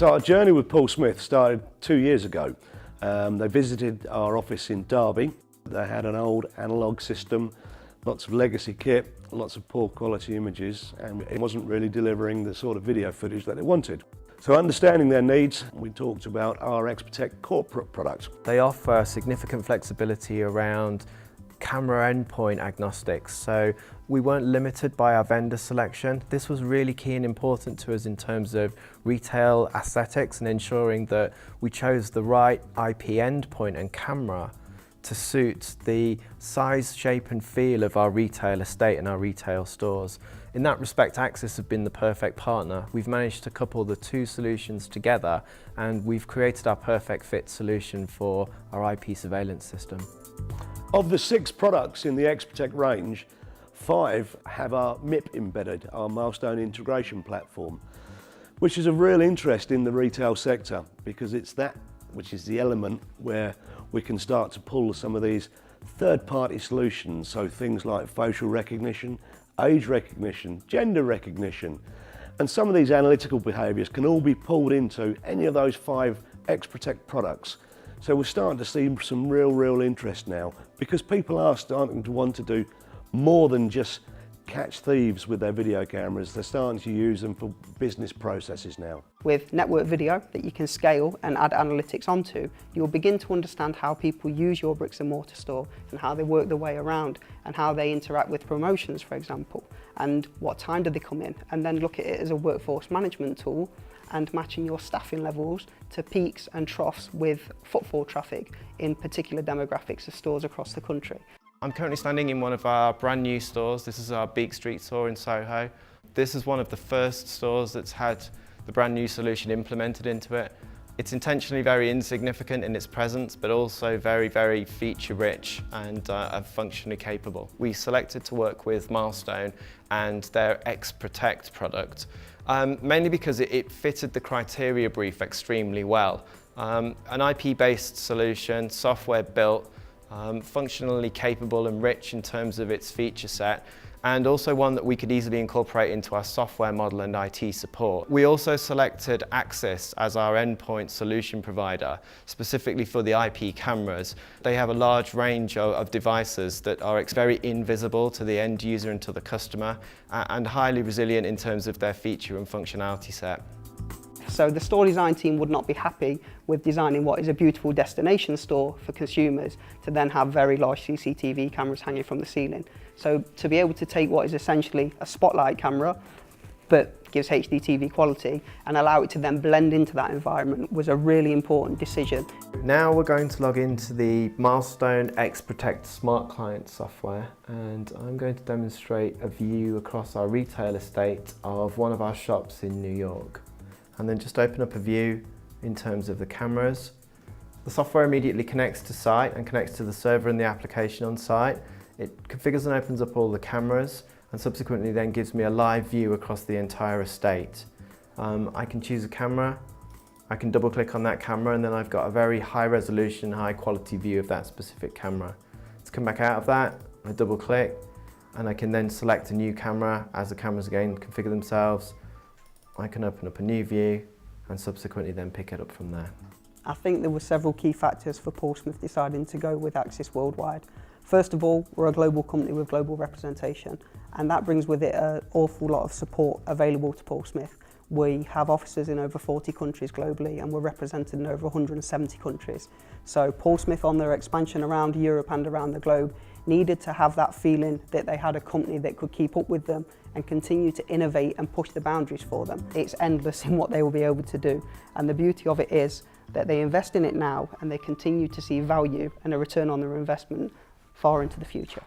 So our journey with Paul Smith started 2 years ago. They visited our office in Derby. They had an old analogue system, lots of legacy kit, lots of poor quality images, and it wasn't really delivering the sort of video footage that they wanted. So understanding their needs, we talked about our XProtect Corporate product. They offer significant flexibility around camera endpoint agnostics, so we weren't limited by our vendor selection. This was really key and important to us in terms of retail aesthetics and ensuring that we chose the right IP endpoint and camera to suit the size, shape and feel of our retail estate and our retail stores. In that respect, Axis have been the perfect partner. We've managed to couple the two solutions together and we've created our perfect fit solution for our IP surveillance system. Of the 6 products in the XProtect range, 5 have our MIP embedded, our Milestone integration platform, which is of real interest in the retail sector because it's that which is the element where we can start to pull some of these third-party solutions, so things like facial recognition, age recognition, gender recognition, and some of these analytical behaviours can all be pulled into any of those 5 XProtect products. So we're starting to see some real interest now because people are starting to want to do more than just catch thieves with their video cameras. They're starting to use them for business processes now. With network video that you can scale and add analytics onto, you'll begin to understand how people use your bricks and mortar store and how they work their way around and how they interact with promotions, for example, and what time do they come in, and then look at it as a workforce management tool and matching your staffing levels to peaks and troughs with footfall traffic in particular demographics of stores across the country. I'm currently standing in one of our brand new stores. This is our Beak Street store in Soho. This is one of the first stores that's had the brand new solution implemented into it. It's intentionally very insignificant in its presence, but also very feature rich and functionally capable. We selected to work with Milestone and their XProtect product, mainly because it fitted the criteria brief extremely well. An IP-based solution, software built, functionally capable and rich in terms of its feature set, and also one that we could easily incorporate into our software model and IT support. We also selected Axis as our endpoint solution provider, specifically for the IP cameras. They have a large range of devices that are very invisible to the end user and to the customer, and highly resilient in terms of their feature and functionality set. So the store design team would not be happy with designing what is a beautiful destination store for consumers to then have very large CCTV cameras hanging from the ceiling. So to be able to take what is essentially a spotlight camera but gives HD TV quality and allow it to then blend into that environment was a really important decision. Now we're going to log into the Milestone XProtect Smart Client software, and I'm going to demonstrate a view across our retail estate of one of our shops in New York. And then just open up a view in terms of the cameras. The software immediately connects to site and connects to the server and the application on site. It configures and opens up all the cameras and subsequently then gives me a live view across the entire estate. I can choose a camera, I can double click on that camera, and then I've got a very high resolution, high quality view of that specific camera. Let's come back out of that, I double click, and I can then select a new camera as the cameras again configure themselves. I can open up a new view and subsequently then pick it up from there. I think there were several key factors for Paul Smith deciding to go with Axis worldwide. First of all, we're a global company with global representation, and that brings with it an awful lot of support available to Paul Smith. We have offices in over 40 countries globally and we're represented in over 170 countries. So Paul Smith, on their expansion around Europe and around the globe, needed to have that feeling that they had a company that could keep up with them and continue to innovate and push the boundaries for them. It's endless in what they will be able to do, and the beauty of it is that they invest in it now and they continue to see value and a return on their investment far into the future.